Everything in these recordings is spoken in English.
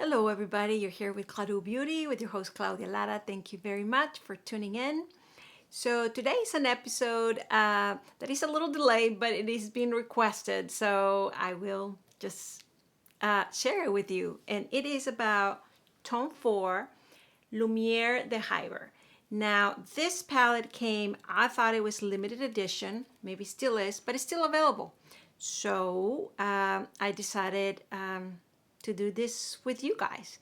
Hello everybody, you're here with Claudio Beauty with your host Claudia Lara. Thank you very much for tuning in. So today is an episode that is a little delayed, but it is being requested, so I will just share it with you. And it is about Tom Ford Lumière de Hyper. Now this palette came, I thought it was limited edition, maybe still is, but it's still available. So I decided to do this with you guys.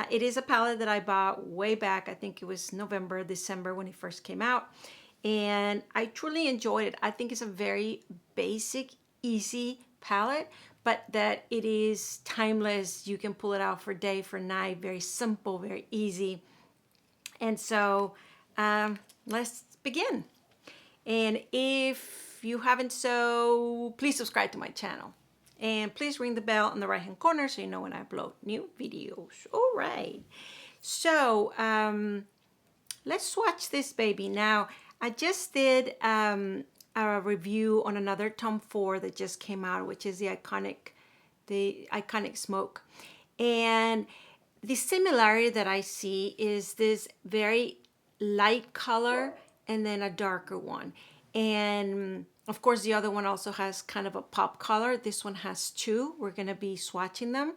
It is a palette that I bought way back. I think it was November, December when it first came out. And I truly enjoyed it. I think it's a very basic, easy palette, but that it is timeless. You can pull it out for day, for night, very simple, very easy. And so let's begin. And if you haven't so, please subscribe to my channel. And please ring the bell in the right hand corner so you know when I upload new videos. All right. So let's swatch this baby. Now, I just did a review on another Tom Ford that just came out, which is the iconic Smoke. And the similarity that I see is this very light color and then a darker one. And of course, the other one also has kind of a pop color. This one has two. We're going to be swatching them.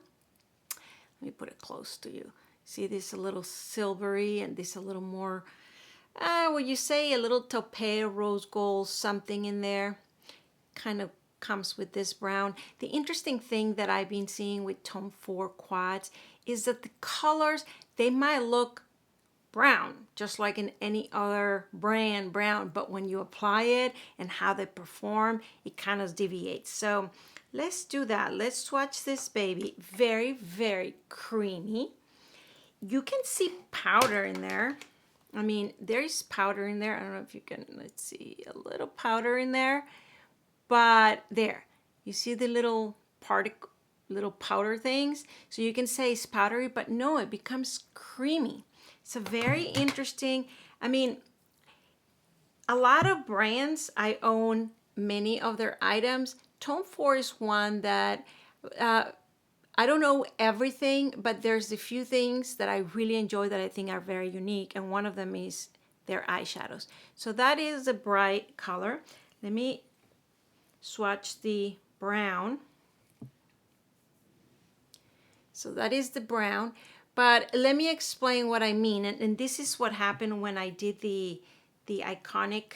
Let me put it close to you. See, this a little silvery and this a little more, what you say, a little taupe, rose gold, something in there. Kind of comes with this brown. The interesting thing that I've been seeing with Tom Ford quads is that the colors, they might look brown, just like in any other brand brown, but when you apply it and how they perform, it kind of deviates. So let's do that. Let's swatch this baby. Very, very creamy. You can see powder in there. I mean, there's powder in there. I don't know if you can, let's see, a little powder in there, but there, you see the little particle, little powder things. So you can say it's powdery, but no, it becomes creamy. It's a very interesting, I mean, a lot of brands, I own many of their items. Tom Ford is one that, I don't know everything, but there's a few things that I really enjoy that I think are very unique. And one of them is their eyeshadows. So that is a bright color. Let me swatch the brown. So that is the brown. But let me explain what I mean. And this is what happened when I did the iconic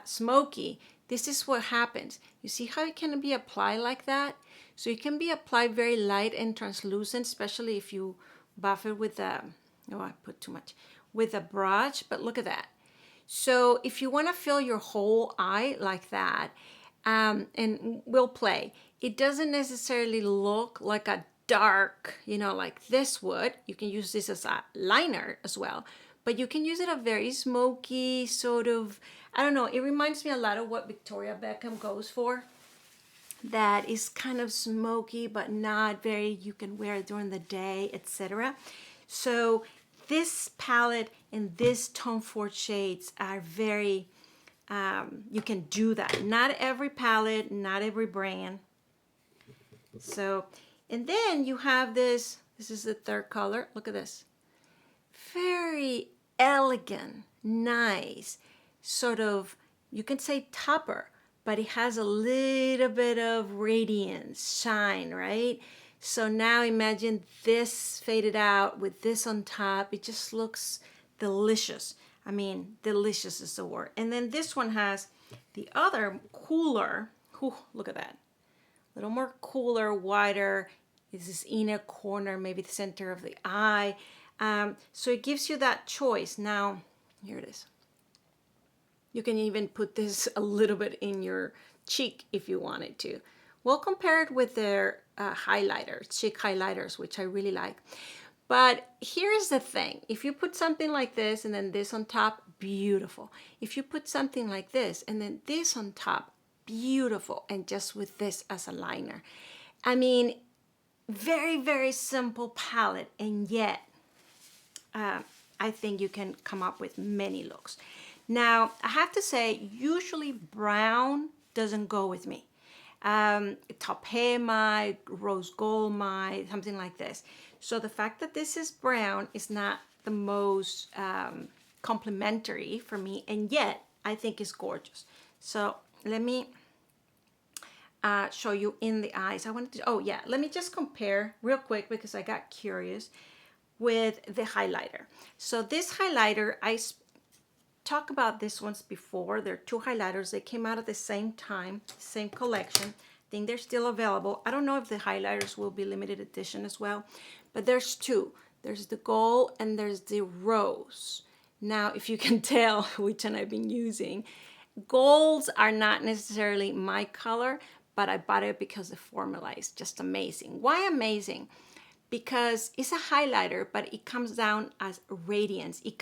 smoky. This is what happens. You see how it can be applied like that? So it can be applied very light and translucent, especially if you buff it with a, oh, I put too much, with a brush, but look at that. So if you want to fill your whole eye like that, and we'll play, it doesn't necessarily look like a dark, you know, like this would. You can use this as a liner as well, but you can use it a very smoky sort of, I don't know, it reminds me a lot of what Victoria Beckham goes for. That is kind of smoky, but not very, you can wear it during the day, etc. So this palette and this Tom Ford shades are very, you can do that. Not every palette, not every brand. So, and then you have this is the third color. Look at this. Very elegant, nice, sort of, you can say topper, but it has a little bit of radiance, shine, right? So now imagine this faded out with this on top. It just looks delicious. I mean, delicious is the word. And then this one has the other cooler, look at that. A little more cooler, wider. Is this inner corner, maybe the center of the eye. So it gives you that choice. Now, here it is. You can even put this a little bit in your cheek if you wanted to. We'll compare it with their highlighters, cheek highlighters, which I really like. But here's the thing. If you put something like this and then this on top, beautiful. If you put something like this and then this on top, beautiful. And just with this as a liner. I mean, very, very simple palette. And yet, I think you can come up with many looks. Now, I have to say, usually brown doesn't go with me. taupe matte, rose gold matte, something like this. So the fact that this is brown is not the most complimentary for me, and yet I think it's gorgeous. So let me show you in the eyes. I wanted to, oh yeah, let me just compare real quick because I got curious with the highlighter. So this highlighter, I talked about this once before. There are two highlighters. They came out at the same time, same collection. I think they're still available. I don't know if the highlighters will be limited edition as well, but there's two. There's the gold and there's the rose. Now, if you can tell which one I've been using, golds are not necessarily my color, but I bought it because the formula is just amazing. Why amazing? Because it's a highlighter, but it comes down as radiance. It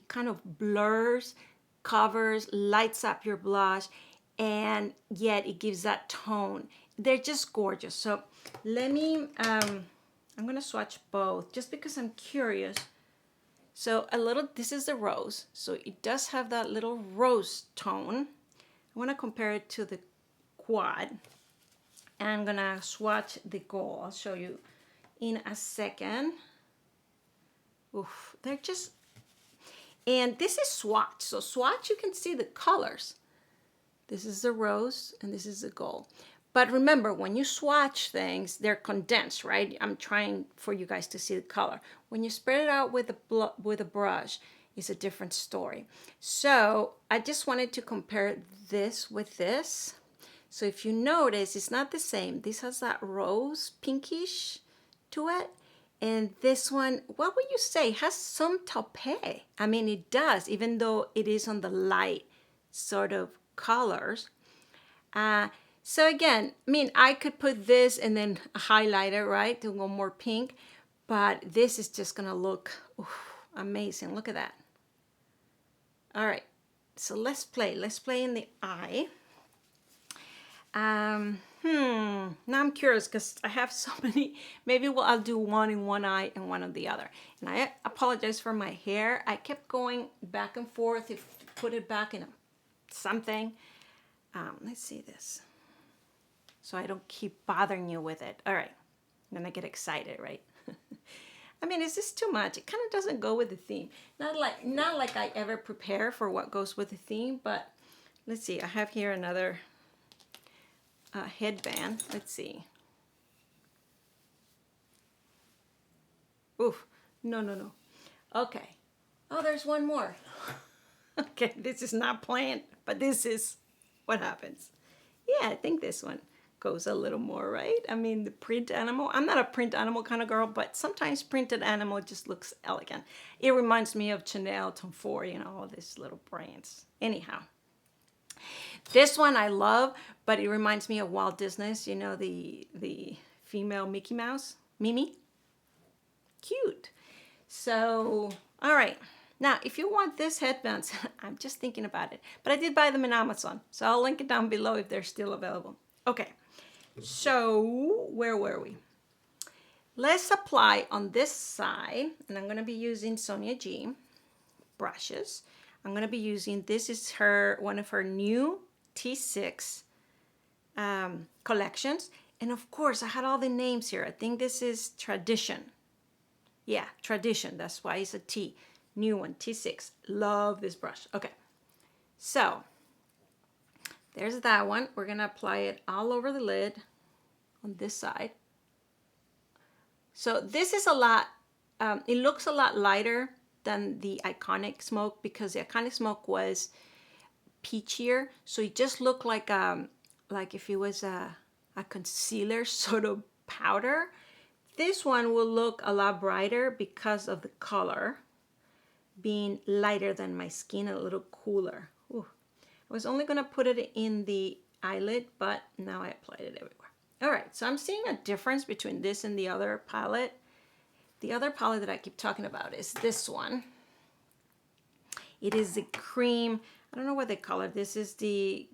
kind of blurs, covers, lights up your blush, and yet it gives that tone. They're just gorgeous. So let me, I'm gonna swatch both just because I'm curious. So this is the rose. So it does have that little rose tone. I wanna compare it to the quad. And I'm gonna swatch the gold. I'll show you in a second. Oof, they're just, and this is swatch. So swatch, you can see the colors. This is the rose and this is the gold. But remember, when you swatch things, they're condensed, right? I'm trying for you guys to see the color. When you spread it out with a brush, it's a different story. So I just wanted to compare this with this. So if you notice, it's not the same. This has that rose pinkish to it, and this one, what would you say, has some taupe? I mean, it does, even though it is on the light sort of colors. So again, I mean, I could put this and then a highlighter, right, to go more pink, but this is just gonna look amazing. Look at that. All right, so let's play in the eye. Now I'm curious because I have so many. Maybe I'll do one in one eye and one on the other. And I apologize for my hair. I kept going back and forth to put it back in something. Let's see this. So I don't keep bothering you with it. All right. Then I get excited, right? I mean, is this too much? It kind of doesn't go with the theme. Not like I ever prepare for what goes with the theme, but let's see. I have here another headband. Let's see. Oof. No. Okay. Oh, there's one more. Okay, this is not planned, but this is what happens. Yeah, I think this one goes a little more, right? I mean, the print animal. I'm not a print animal kind of girl, but sometimes printed animal just looks elegant. It reminds me of Chanel, Tom Ford, you know, all these little brands. Anyhow. This one I love, but it reminds me of Walt Disney's, you know, the female Mickey Mouse, Mimi. Cute. So, all right. Now, if you want this headbands, I'm just thinking about it. But I did buy them in Amazon, so I'll link it down below if they're still available. Okay. So, where were we? Let's apply on this side, and I'm going to be using Sonia G brushes. I'm going to be using, this is one of her new T6 collections. And of course, I had all the names here. I think this is Tradition. Yeah, Tradition. That's why it's a T. New one, T6. Love this brush. Okay. So, there's that one. We're going to apply it all over the lid on this side. So, this is a lot, it looks a lot lighter than the Iconic Smoke because the Iconic Smoke was peachier. So it just looked like if it was a concealer sort of powder. This one will look a lot brighter because of the color being lighter than my skin, a little cooler. Ooh. I was only gonna put it in the eyelid, but now I applied it everywhere. All right, so I'm seeing a difference between this and the other palette. The other palette that I keep talking about is this one. It is the cream, I don't know what they call it. This is the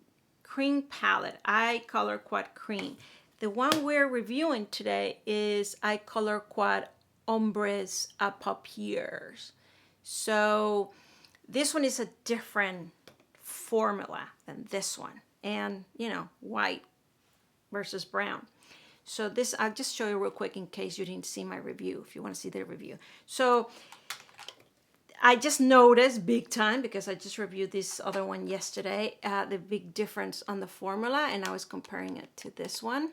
cream palette, Eye Color Quad Cream. The one we're reviewing today is Eye Color Quad Ombres à Paupières. So this one is a different formula than this one. And, you know, white versus brown. So this, I'll just show you real quick in case you didn't see my review, if you want to see the review. So I just noticed big time, because I just reviewed this other one yesterday, the big difference on the formula, and I was comparing it to this one.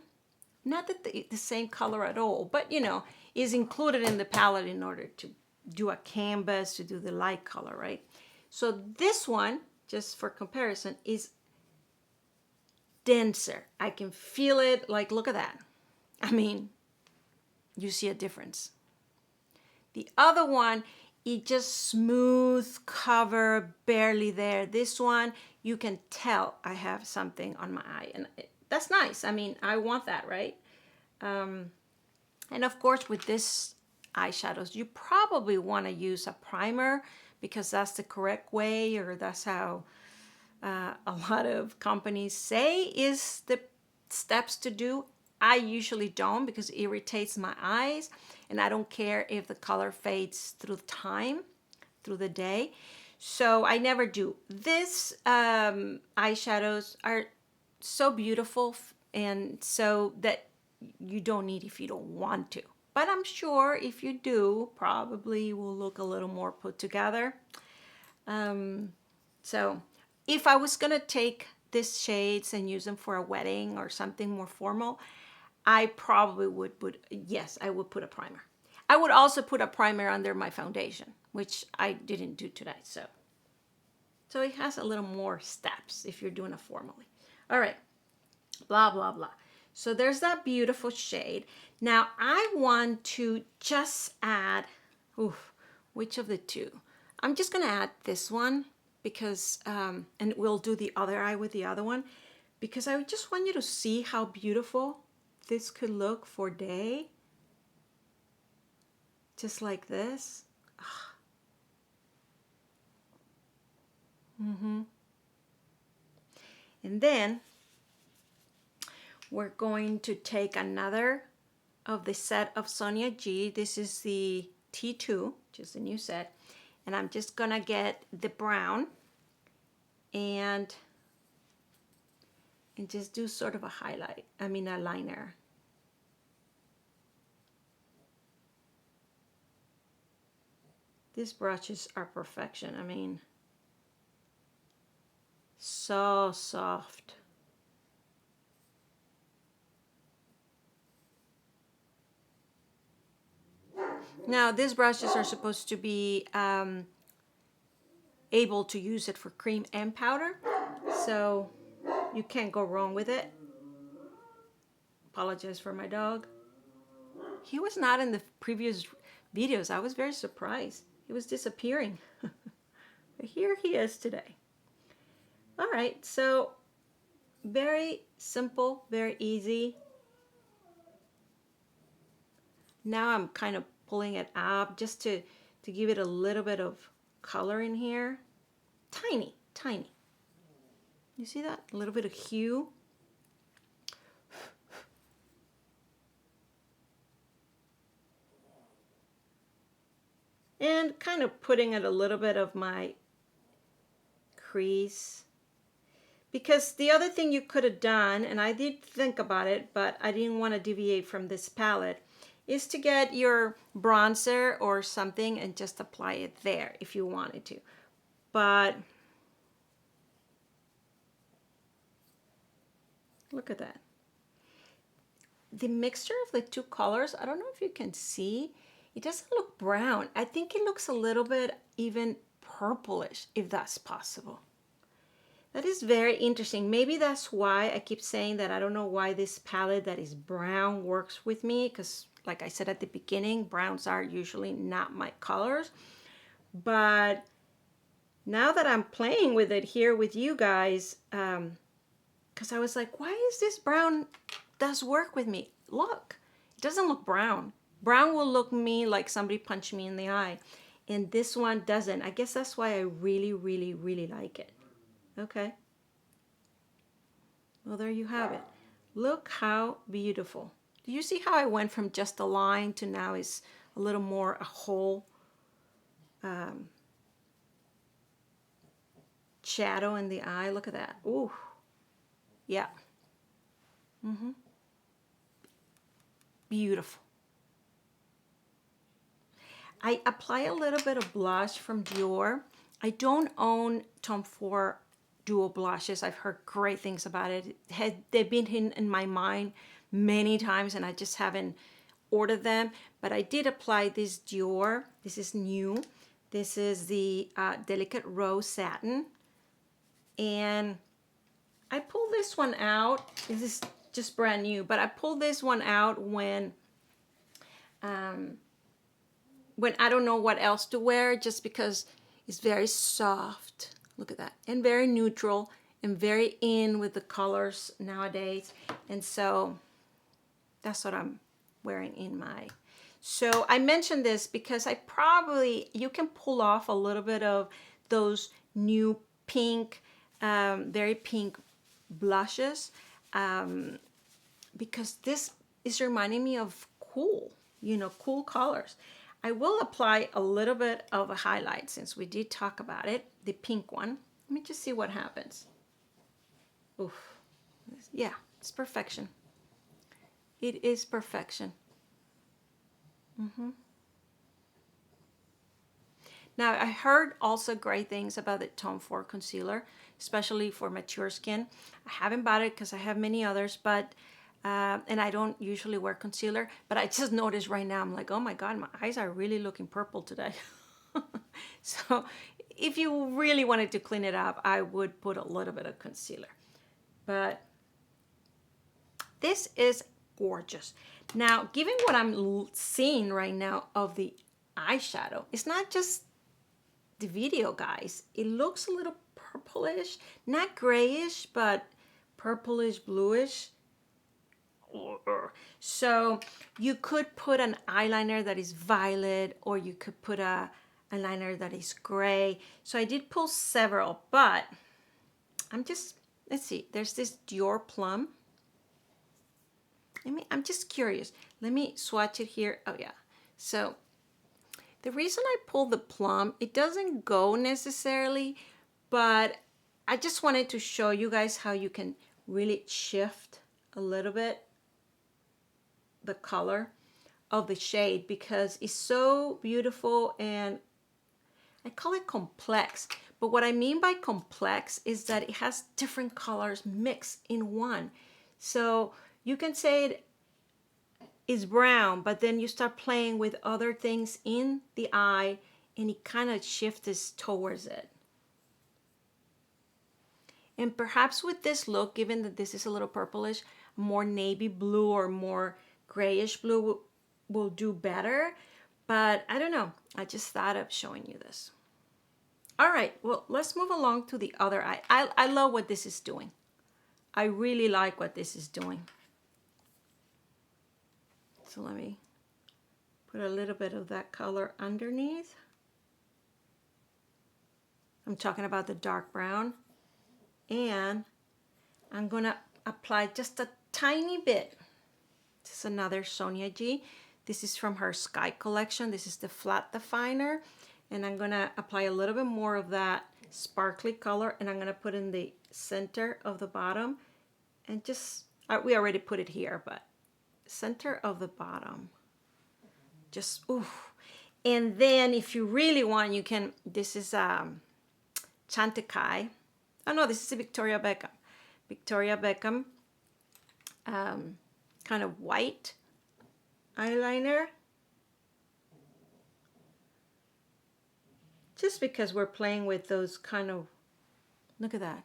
Not that the same color at all, but you know, is included in the palette in order to do a canvas, to do the light color, right? So this one, just for comparison, is denser. I can feel it, like, look at that. I mean, you see a difference. The other one, it just smooth cover, barely there. This one, you can tell I have something on my eye, and that's nice. I mean, I want that, right? And of course, with this eyeshadows, you probably want to use a primer, because that's the correct way, or that's how a lot of companies say is the steps to do. I usually don't, because it irritates my eyes, and I don't care if the color fades through time, through the day. So I never do. This eyeshadows are so beautiful, and so that you don't need if you don't want to. But I'm sure if you do, probably will look a little more put together. So if I was gonna take these shades and use them for a wedding or something more formal, I probably would put, yes, I would put a primer. I would also put a primer under my foundation, which I didn't do today. So it has a little more steps if you're doing it formally. All right, blah, blah, blah. So there's that beautiful shade. Now I want to just add, which of the two? I'm just gonna add this one, because, and we'll do the other eye with the other one, because I just want you to see how beautiful this could look for day. Just like this. And then we're going to take another of the set of Sonia G. This is the T2, which is the new set. And I'm just gonna get the brown and just do sort of a highlight, a liner. These brushes are perfection. I mean, so soft. Now, these brushes are supposed to be able to use it for cream and powder, so you can't go wrong with it. Apologize for my dog. He was not in the previous videos. I was very surprised. He was disappearing. But here he is today. All right, so very simple, very easy. Now I'm kind of pulling it up just to give it a little bit of color in here. Tiny, tiny. You see that? A little bit of hue. And kind of putting it a little bit of my crease. Because the other thing you could have done, and I did think about it, but I didn't want to deviate from this palette, is to get your bronzer or something and just apply it there if you wanted to. But look at that. The mixture of the two colors, I don't know if you can see, it doesn't look brown. I think it looks a little bit even purplish, if that's possible. That is very interesting. Maybe that's why I keep saying that I don't know why this palette that is brown works with me, because like I said at the beginning, browns are usually not my colors. But now that I'm playing with it here with you guys, because I was like, why is this brown does work with me? Look, it doesn't look brown. Brown will look me like somebody punched me in the eye. And this one doesn't. I guess that's why I really, really, really like it. Okay. Well, there you have it. Look how beautiful. Do you see how I went from just a line to now is a little more a whole shadow in the eye? Look at that. Ooh. Yeah. beautiful. I apply a little bit of blush from DIOR. I don't own Tom Ford dual blushes. I've heard great things about it. They've been in my mind many times and I just haven't ordered them. But I did apply this DIOR. This is new. This is the Delicate Rose Satin. And I pulled this one out. This is just brand new, but I pulled this one out when I don't know what else to wear, just because it's very soft. Look at that. And very neutral and very in with the colors nowadays. And so that's what I'm wearing in my. So I mentioned this because you can pull off a little bit of those new pink, very pink blushes, because this is reminding me of cool, cool colors. I will apply a little bit of a highlight since we did talk about it, the pink one. Let me just see what happens. Oof. Yeah, it's perfection. It is perfection. Now, I heard also great things about the Tom Ford concealer, especially for mature skin. I haven't bought it because I have many others, but and I don't usually wear concealer, but I just noticed right now, I'm like, oh my God, my eyes are really looking purple today. So if you really wanted to clean it up, I would put a little bit of concealer. But this is gorgeous. Now, given what I'm seeing right now of the eyeshadow, it's not just the video, guys. It looks a little purplish, not grayish, but purplish, bluish. So you could put an eyeliner that is violet, or you could put a eyeliner that is gray. So I did pull several, but let's see, there's this DIOR Plum. I'm just curious. Let me swatch it here. Oh yeah. So the reason I pulled the Plum, it doesn't go necessarily, but I just wanted to show you guys how you can really shift a little bit the color of the shade, because it's so beautiful, and I call it complex. But what I mean by complex is that it has different colors mixed in one. So you can say it is brown, but then you start playing with other things in the eye and it kind of shifts towards it. And perhaps with this look, given that this is a little purplish, more navy blue or more grayish blue will do better. But I don't know. I just thought of showing you this. All right, well, let's move along to the other eye. I love what this is doing. I really like what this is doing. So let me put a little bit of that color underneath. I'm talking about the dark brown. And I'm gonna apply just a tiny bit. This is another Sonia G. This is from her Sky collection. This is the flat definer. And I'm gonna apply a little bit more of that sparkly color, and I'm gonna put in the center of the bottom. And just, we already put it here, but center of the bottom. Just, ooh. And then if you really want, you can, this is Chantecaille. Oh no, this is a Victoria Beckham. Victoria Beckham, kind of white eyeliner. Just because we're playing with those kind of, look at that.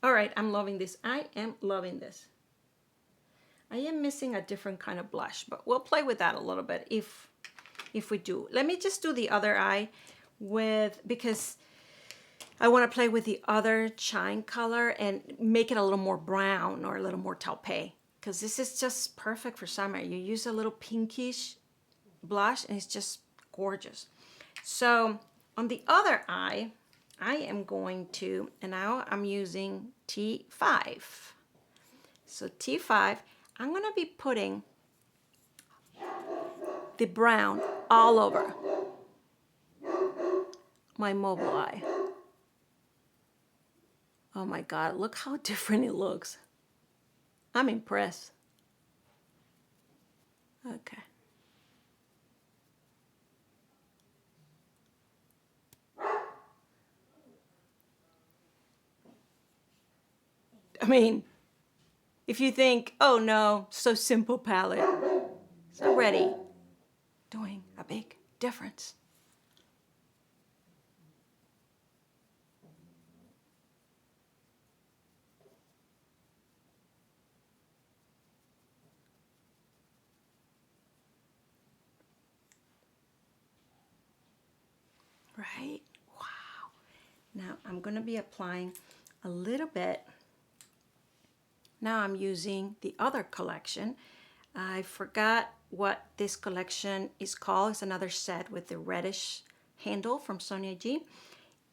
All right, I'm loving this. I am loving this. I am missing a different kind of blush, but we'll play with that a little bit if we do. Let me just do the other eye because I want to play with the other Shine color and make it a little more brown or a little more taupe, because this is just perfect for summer. You use a little pinkish blush and it's just gorgeous. So on the other eye, I am going to, and now I'm using T5. So T5, I'm going to be putting the brown all over my mobile eye. Oh my God, look how different it looks. I'm impressed. Okay. I mean, if you think, oh no, so simple palette, it's already doing a big difference. Right? Wow. Now I'm going to be applying a little bit. Now I'm using the other collection. I forgot what this collection is called. It's another set with the reddish handle from Sonia G.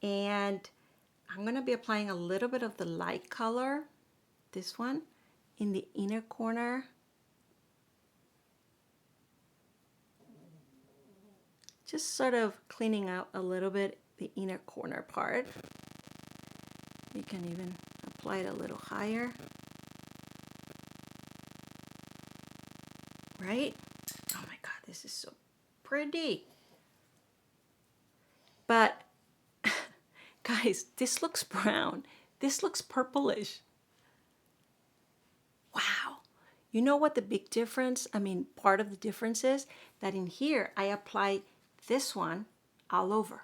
And I'm going to be applying a little bit of the light color, this one, in the inner corner. Just sort of cleaning out a little bit the inner corner part. You can even apply it a little higher. Right? Oh my God, this is so pretty. But guys, this looks brown. This looks purplish. Wow. You know what the big difference, part of the difference is that in here I apply this one all over.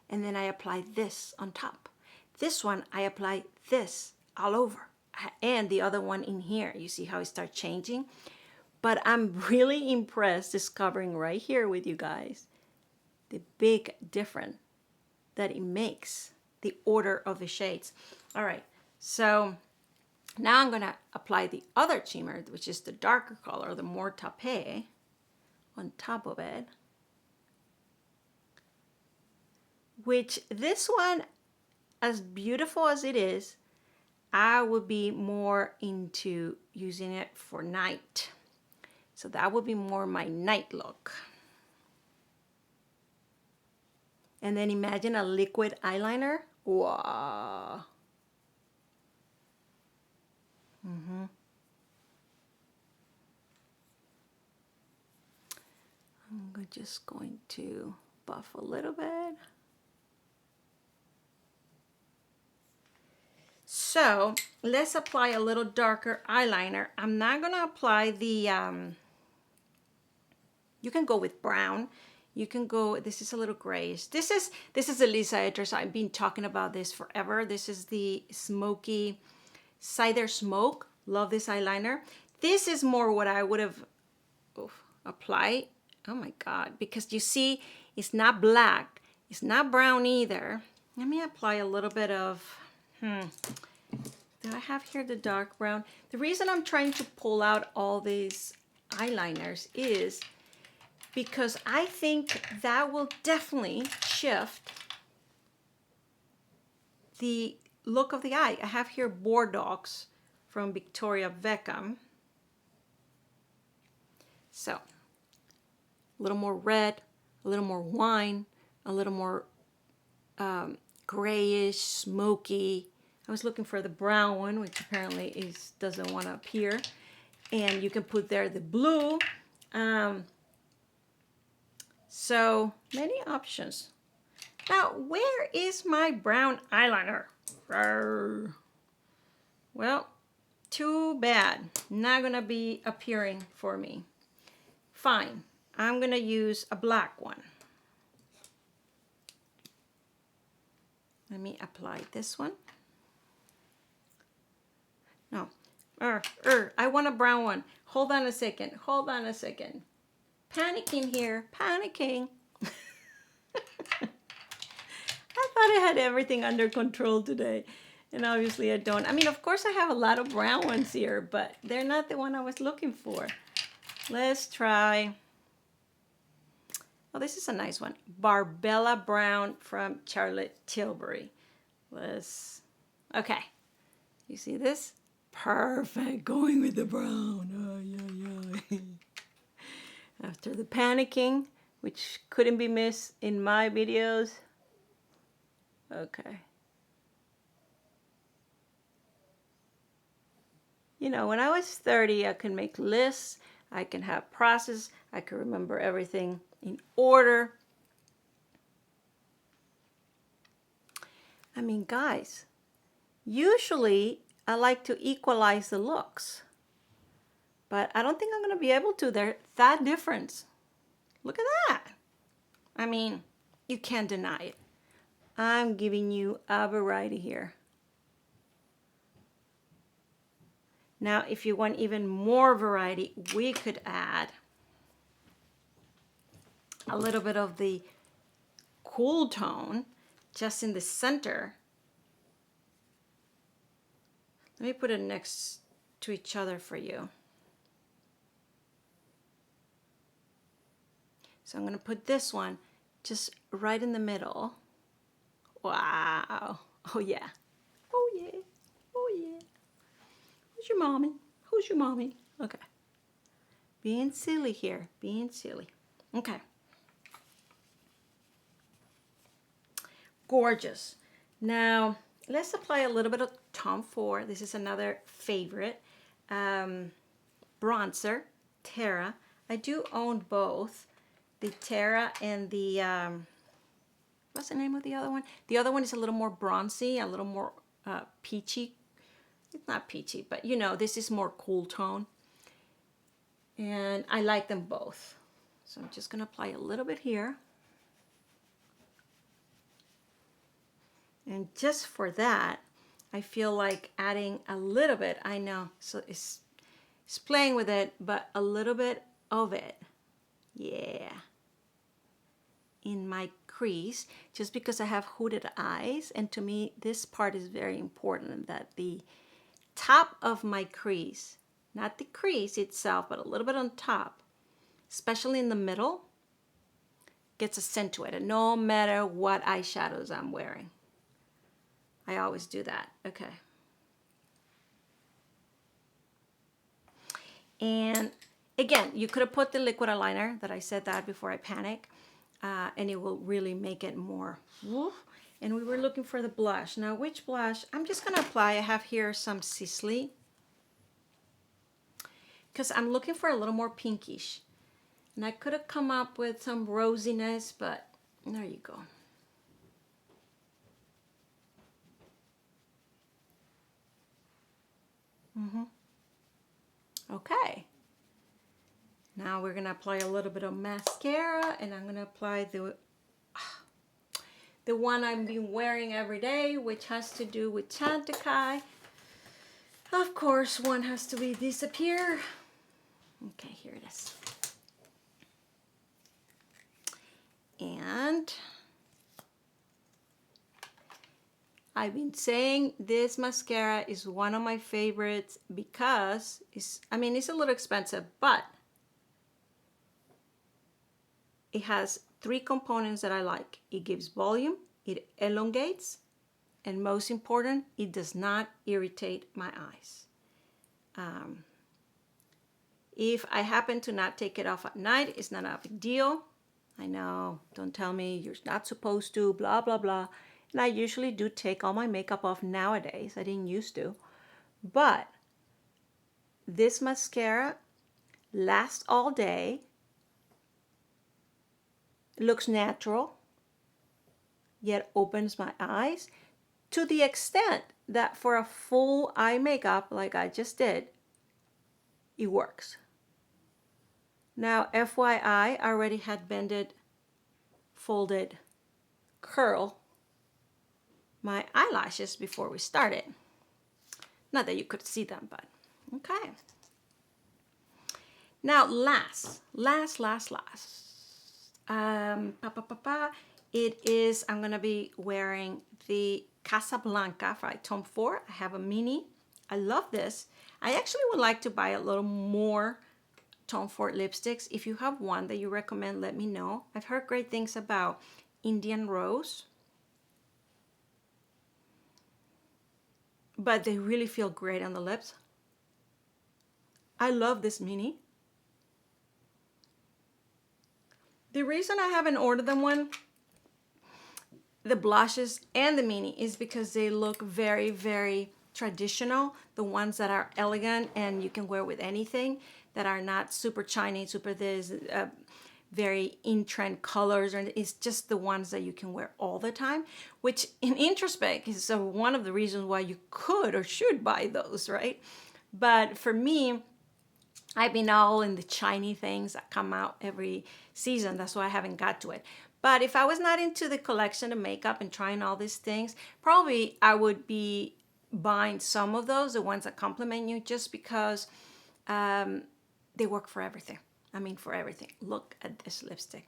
And then I apply this on top. This one I apply this all over. And the other one in here. You see how it starts changing? But I'm really impressed discovering right here with you guys the big difference that it makes, the order of the shades. All right, so now I'm gonna apply the other shimmer, which is the darker color, the more tapé, on top of it. Which this one, as beautiful as it is, I would be more into using it for night. So that would be more my night look. And then imagine a liquid eyeliner. Wow. I'm just going to buff a little bit. So let's apply a little darker eyeliner. I'm not gonna apply the, you can go with brown. You can go, this is a little grayish. This is Elisa Edwards. I've been talking about this forever. This is the Smoky Cider Smoke. Love this eyeliner. This is more what I would have applied. Oh my God, because you see, it's not black. It's not brown either. Let me apply a little bit of, do I have here the dark brown? The reason I'm trying to pull out all these eyeliners is because I think that will definitely shift the look of the eye. I have here Bordeaux from Victoria Beckham. So, a little more red, a little more wine, a little more grayish, smoky. I was looking for the brown one, which apparently doesn't want to appear. And you can put there the blue. So many options. Now, where is my brown eyeliner? Rawr. Well, too bad. Not gonna be appearing for me. Fine, I'm gonna use a black one. Let me apply this one. No, I want a brown one. Hold on a second, hold on a second. Panicking here, panicking. I thought I had everything under control today, and obviously I don't. I mean, of course I have a lot of brown ones here, but they're not the one I was looking for. Let's try, oh, this is a nice one. Barbella Brown from Charlotte Tilbury. Okay, you see this? Perfect, going with the brown. Oh, yeah. After the panicking, which couldn't be missed in my videos. Okay. You know, when I was 30, I could make lists. I can have process. I can remember everything in order. I mean, guys, usually I like to equalize the looks, but I don't think I'm going to be able to. They're that different. Look at that. I mean, you can't deny it. I'm giving you a variety here. Now, if you want even more variety, we could add a little bit of the cool tone just in the center. Let me put it next to each other for you. So I'm going to put this one just right in the middle. Wow. Oh yeah. Oh yeah. Oh yeah. Who's your mommy? Who's your mommy? Okay. Being silly here. Being silly. Okay. Gorgeous. Now, let's apply a little bit of Tom Ford. This is another favorite. Bronzer, Terra. I do own both. The Terra and the, what's the name of the other one? The other one is a little more bronzy, a little more peachy. It's not peachy, but you know, this is more cool tone. And I like them both. So I'm just going to apply a little bit here. And just for that, I feel like adding a little bit, I know, so it's playing with it, but a little bit of it, yeah, in my crease, just because I have hooded eyes, and to me, this part is very important, that the top of my crease, not the crease itself, but a little bit on top, especially in the middle, gets accentuated, no matter what eyeshadows I'm wearing. I always do that. Okay. And again, you could have put the liquid eyeliner that I said that before I panic, and it will really make it more. And we were looking for the blush. Now, which blush? I'm just going to apply. I have here some Cils, because I'm looking for a little more pinkish. And I could have come up with some rosiness, but there you go. Okay. Now we're going to apply a little bit of mascara, and I'm going to apply the one I've been wearing every day, which has to do with Chantecaille. Of course, one has to be disappear. Okay, here it is. And I've been saying this mascara is one of my favorites because it's a little expensive, but it has 3 components that I like. It gives volume, it elongates, and most important, it does not irritate my eyes. If I happen to not take it off at night, it's not a big deal. I know, don't tell me you're not supposed to, blah, blah, blah. And I usually do take all my makeup off nowadays. I didn't used to. But this mascara lasts all day. Looks natural, yet opens my eyes to the extent that for a full eye makeup like I just did, it works. Now, FYI, I already had bended, folded, curl my eyelashes before we started. Not that you could see them, but okay. Now, last. It is, I'm gonna be wearing the Casablanca by Tom Ford. I have a mini. I love this. I actually would like to buy a little more Tom Ford lipsticks. If you have one that you recommend, let me know. I've heard great things about Indian Rose, but they really feel great on the lips. I love this mini. The reason I haven't ordered them one, the blushes and the mini, is because they look very, very traditional, the ones that are elegant and you can wear with anything, that are not super shiny, super this, very in-trend colors, and it's just the ones that you can wear all the time, which in introspect is one of the reasons why you could or should buy those, right? But for me, I've been all in the shiny things that come out every season. That's why I haven't got to it. But if I was not into the collection of makeup and trying all these things, probably I would be buying some of those, the ones that complement you, just because they work for everything. I mean, for everything. Look at this lipstick.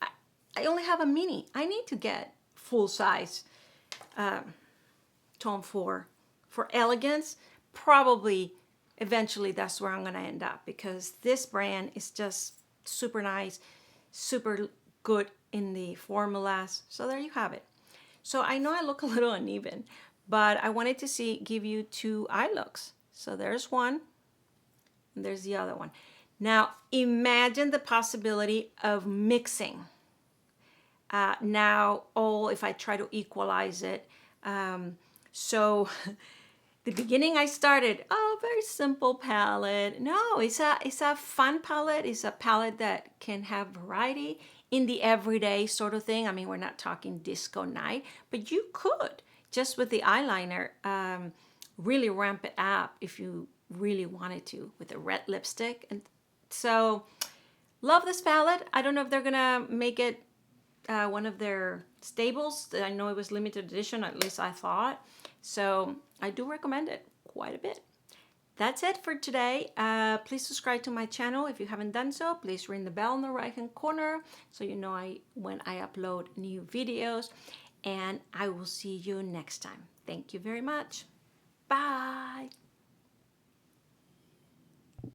I only have a mini. I need to get full size Tom Ford for elegance. Probably eventually that's where I'm going to end up, because this brand is just super nice, super good in the formulas. So there you have it. So I know I look a little uneven, but I wanted to give you two eye looks. So there's one, and there's the other one. Now imagine the possibility of mixing. If I try to equalize it. So the beginning I started, very simple palette. No, it's a fun palette. It's a palette that can have variety in the everyday sort of thing. I mean, we're not talking disco night, but you could, just with the eyeliner, really ramp it up if you really wanted to, with a red lipstick. And so, love this palette. I don't know if they're gonna make it one of their staples. I know it was limited edition, at least I thought. So I do recommend it quite a bit. That's it for today. Please subscribe to my channel if you haven't done so. Please ring the bell in the right hand corner so you know when I upload new videos. And I will see you next time. Thank you very much. Bye.